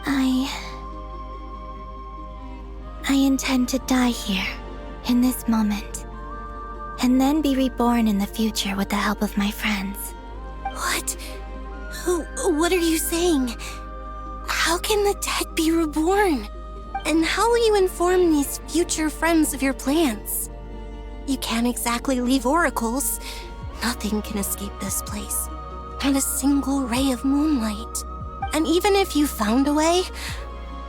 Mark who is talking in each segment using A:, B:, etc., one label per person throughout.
A: I intend to die here, in this moment, and then be reborn in the future with the help of my friends.
B: What? What are you saying? How can the dead be reborn? And how will you inform these future friends of your plans? You can't exactly leave oracles. Nothing can escape this place. Not a single ray of moonlight. And even if you found a way,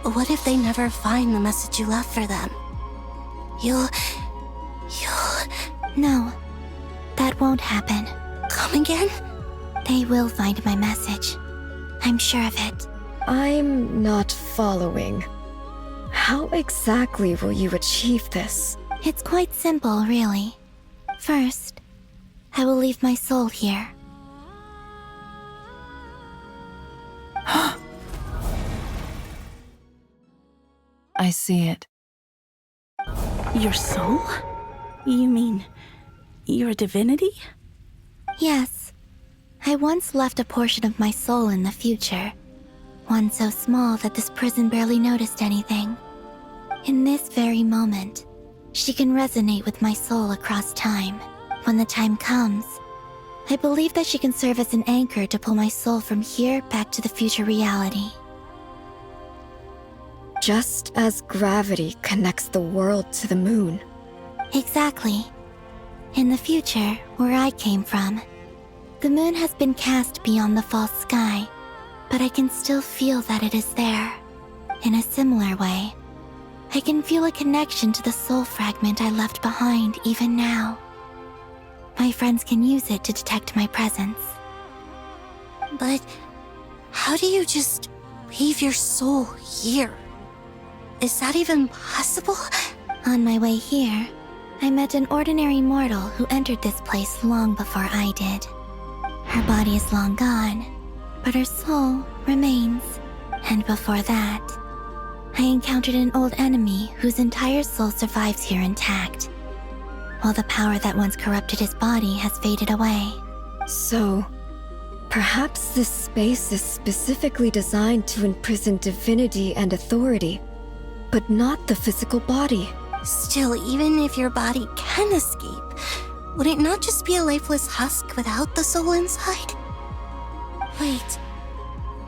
B: what if they never find the message you left for them? You'll...
A: No, that won't happen.
B: Come again?
A: They will find my message. I'm sure of it.
C: I'm not following. How exactly will you achieve this?
A: It's quite simple, really. First, I will leave my soul here.
D: I see it.
E: Your soul? You mean you're a divinity?
A: Yes. I once left a portion of my soul in the future. One so small that this prison barely noticed anything. In this very moment, she can resonate with my soul across time. When the time comes, I believe that she can serve as an anchor to pull my soul from here back to the future reality.
C: Just as gravity connects the world to the moon.
A: Exactly. In the future, where I came from, the moon has been cast beyond the false sky, but I can still feel that it is there. In a similar way, I can feel a connection to the soul fragment I left behind even now. My friends can use it to detect my presence.
B: But how do you just leave your soul here? Is that even possible?
A: On my way here, I met an ordinary mortal who entered this place long before I did. Her body is long gone, but her soul remains. And before that, I encountered an old enemy whose entire soul survives here intact, while the power that once corrupted his body has faded away.
C: So, perhaps this space is specifically designed to imprison divinity and authority, but not the physical body.
B: Still, even if your body can escape, would it not just be a lifeless husk without the soul inside? Wait,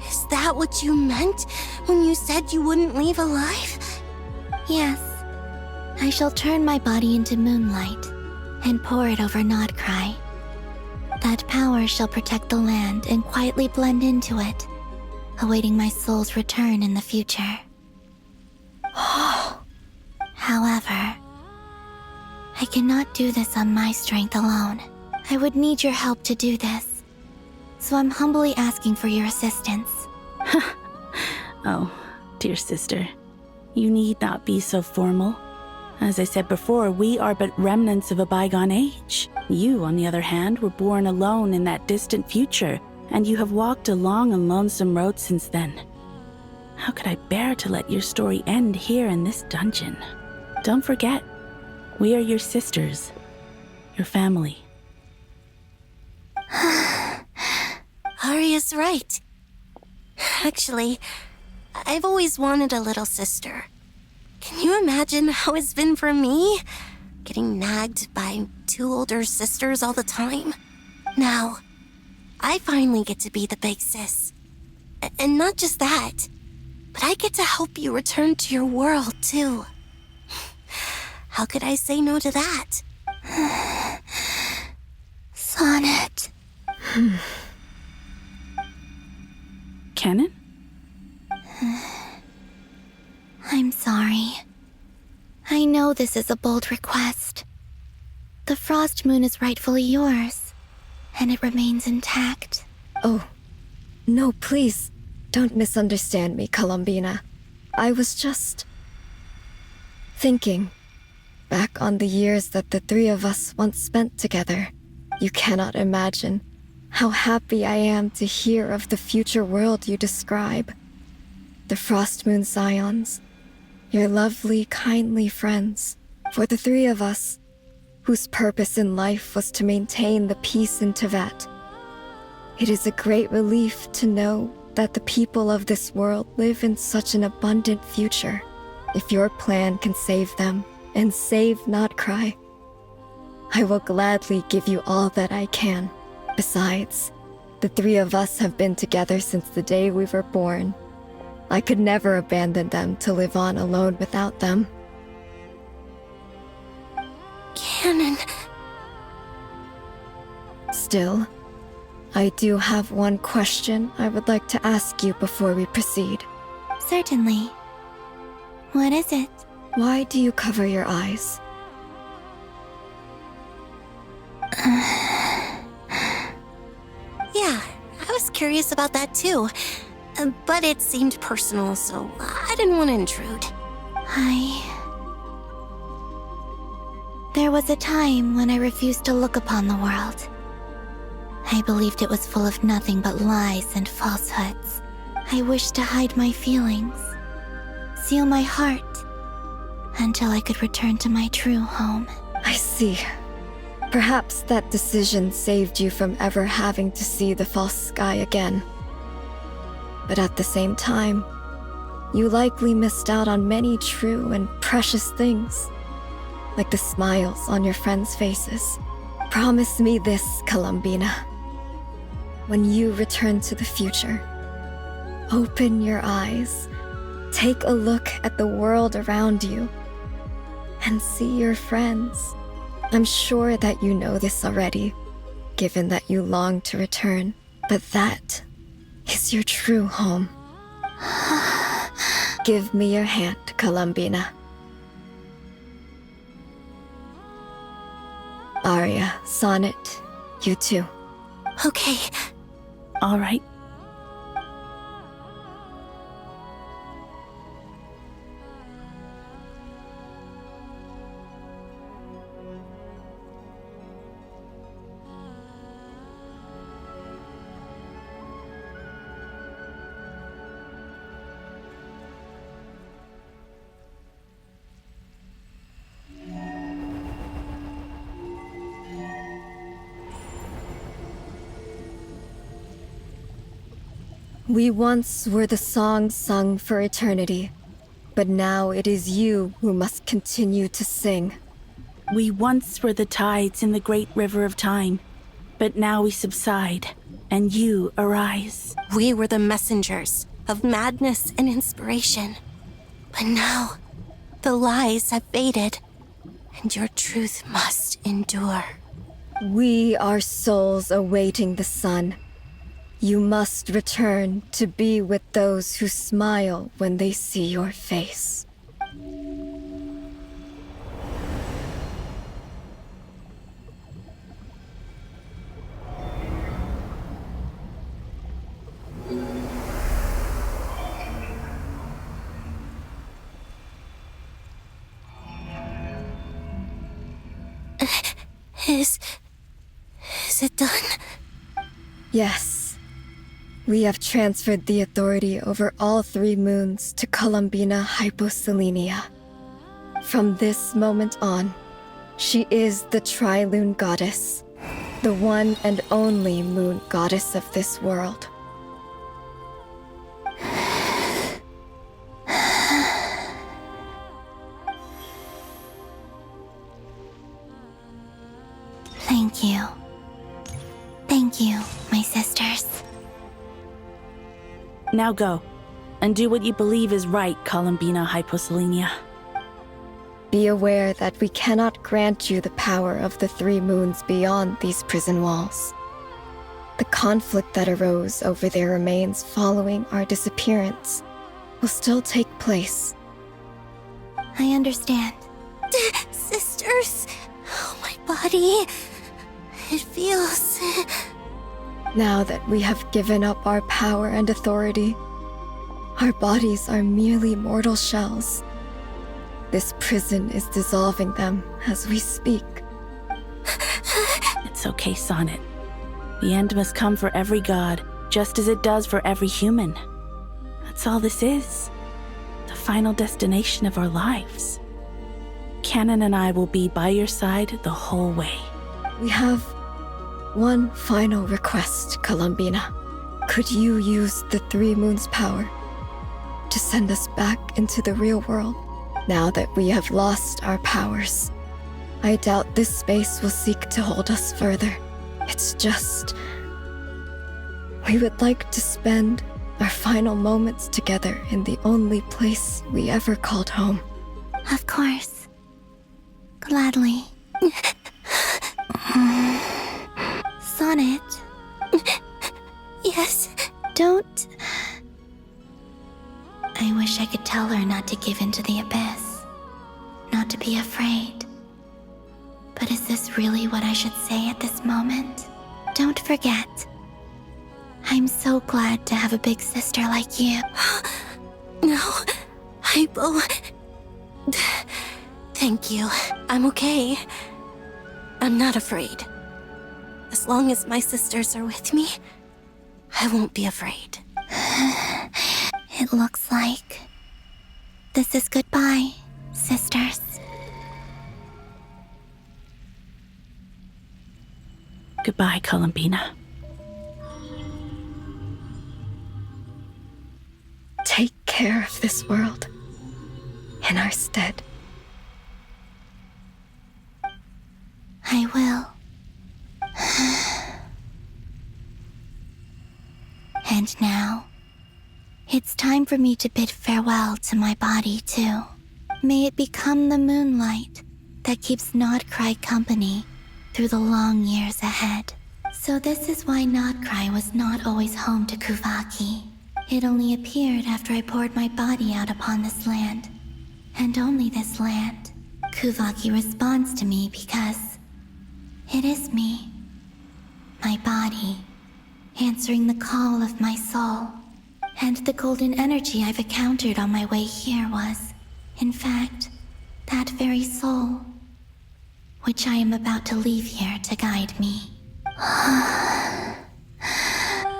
B: is that what you meant when you said you wouldn't leave alive?
A: Yes, I shall turn my body into moonlight and pour it over Nodcry. That power shall protect the land and quietly blend into it, awaiting my soul's return in the future. However, I cannot do this on my strength alone. I would need your help to do this, so I'm humbly asking for your assistance.
E: Oh, dear sister, you need not be so formal. As I said before, we are but remnants of a bygone age. You, on the other hand, were born alone in that distant future, and you have walked a long and lonesome road since then. How could I bear to let your story end here in this dungeon? Don't forget, we are your sisters, your family.
B: Arya's right. Actually, I've always wanted a little sister. Can you imagine how it's been for me? Getting nagged by two older sisters all the time. Now, I finally get to be the big sis. And not just that, but I get to help you return to your world, too. How could I say no to that?
A: Sonnet.
E: Canon?
A: I'm sorry. I know this is a bold request. The Frost Moon is rightfully yours, and it remains intact.
C: Oh, no, please, don't misunderstand me, Columbina. I was just thinking back on the years that the three of us once spent together. You cannot imagine how happy I am to hear of the future world you describe. The Frost Moon Scions, your lovely, kindly friends. For the three of us, whose purpose in life was to maintain the peace in Tibet, it is a great relief to know that the people of this world live in such an abundant future. If your plan can save them, and save not cry, I will gladly give you all that I can. Besides, the three of us have been together since the day we were born. I could never abandon them to live on alone without them.
B: Canon.
C: Still, I do have one question I would like to ask you before we proceed.
A: Certainly. What is it?
C: Why do you cover your eyes?
B: Yeah, I was curious about that too. But it seemed personal, so I didn't want to intrude.
A: There was a time when I refused to look upon the world. I believed it was full of nothing but lies and falsehoods. I wished to hide my feelings, seal my heart, until I could return to my true home.
C: I see. Perhaps that decision saved you from ever having to see the false sky again. But at the same time, you likely missed out on many true and precious things, like the smiles on your friends' faces. Promise me this, Columbina. When you return to the future, open your eyes, take a look at the world around you, and see your friends. I'm sure that you know this already, given that you long to return, but that is your true home. Give me your hand, Columbina. Aria, Sonnet, you too.
B: Okay.
E: All right.
C: We once were the songs sung for eternity, but now it is you who must continue to sing.
E: We once were the tides in the great river of time, but now we subside, and you arise.
B: We were the messengers of madness and inspiration. But now, the lies have faded, and your truth must endure.
C: We are souls awaiting the sun. You must return to be with those who smile when they see your face.
B: Is it done?
C: Yes. We have transferred the authority over all 3 moons to Columbina Hyposelenia. From this moment on, she is the Tri-Lune Goddess, the one and only moon goddess of this world.
A: Thank you. Thank you, my sisters.
E: Now go, and do what you believe is right, Columbina Hyposelenia.
C: Be aware that we cannot grant you the power of the 3 moons beyond these prison walls. The conflict that arose over their remains following our disappearance will still take place.
A: I understand.
B: Sisters, oh, my body. It feels...
C: Now that we have given up our power and authority, our bodies are merely mortal shells. This prison is dissolving them as we speak.
E: It's okay, Sonnet. The end must come for every god, just as it does for every human. That's all this is. The final destination of our lives. Canon and I will be by your side the whole way.
C: We have one final request, Columbina. Could you use the Three Moons' power to send us back into the real world? Now that we have lost our powers, I doubt this space will seek to hold us further. It's just... we would like to spend our final moments together in the only place we ever called home.
A: Of course. Gladly. Sonnet,
B: Yes.
A: don't... I wish I could tell her not to give in to the abyss. Not to be afraid. But is this really what I should say at this moment? Don't forget. I'm so glad to have a big sister like you.
B: No. Thank you. I'm okay. I'm not afraid. As long as my sisters are with me, I won't be afraid.
A: It looks like this is goodbye, sisters.
E: Goodbye, Columbina.
C: Take care of this world in our stead.
A: I will. And now, it's time for me to bid farewell to my body, too. May it become the moonlight that keeps Nodcry company through the long years ahead. So this is why Nodcry was not always home to Kuvaki. It only appeared after I poured my body out upon this land. And only this land. Kuvaki responds to me because it is me. My body, answering the call of my soul. And the golden energy I've encountered on my way here was, in fact, that very soul, which I am about to leave here to guide me.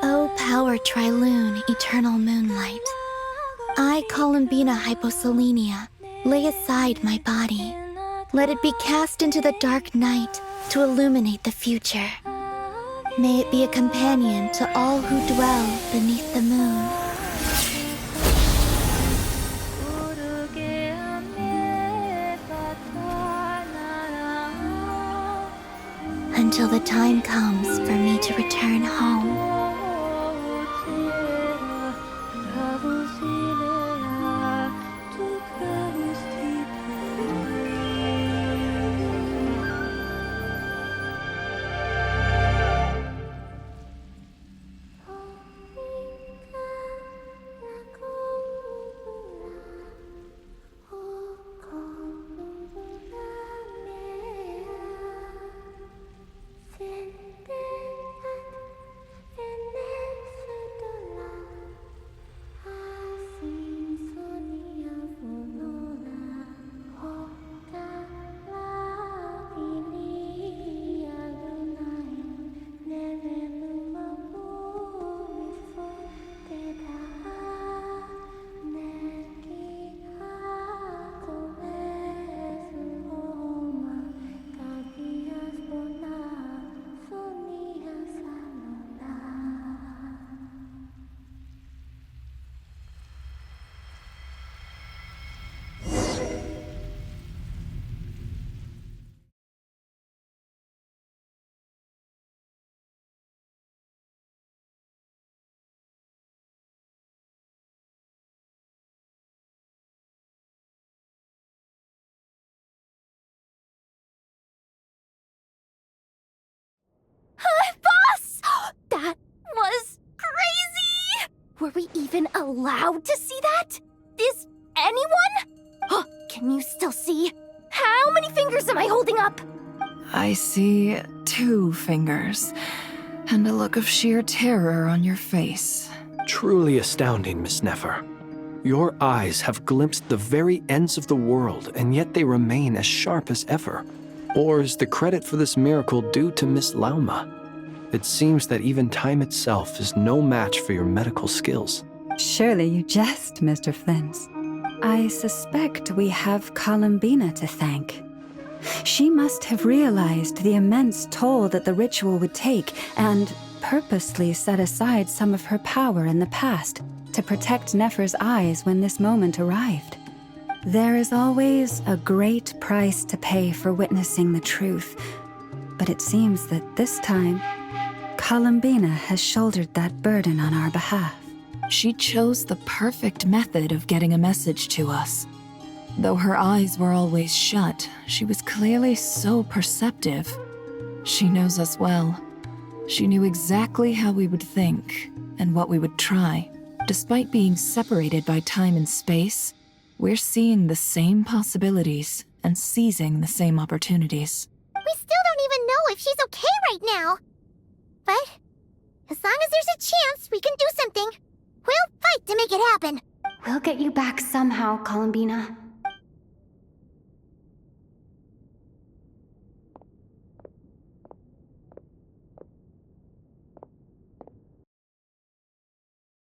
A: O power Trilune, eternal moonlight. I, Columbina Hyposelenia, lay aside my body. Let it be cast into the dark night to illuminate the future. May it be a companion to all who dwell beneath the moon. Until the time comes for me to return home.
B: Boss! That was crazy! Were we even allowed to see that? Is anyone? Oh, can you still see? How many fingers am I holding up?
D: I see 2 fingers and a look of sheer terror on your face.
F: Truly astounding, Miss Nefer. Your eyes have glimpsed the very ends of the world, and yet they remain as sharp as ever. Or is the credit for this miracle due to Miss Lauma? It seems that even time itself is no match for your medical skills.
G: Surely you jest, Mr. Flint. I suspect we have Columbina to thank. She must have realized the immense toll that the ritual would take, and purposely set aside some of her power in the past to protect Nefer's eyes when this moment arrived. There is always a great price to pay for witnessing the truth, but it seems that this time, Columbina has shouldered that burden on our behalf.
D: She chose the perfect method of getting a message to us. Though her eyes were always shut, she was clearly so perceptive. She knows us well. She knew exactly how we would think and what we would try. Despite being separated by time and space, we're seeing the same possibilities and seizing the same opportunities.
B: We still don't even know if she's okay right now. But as long as there's a chance we can do something, we'll fight to make it happen.
H: We'll get you back somehow, Columbina.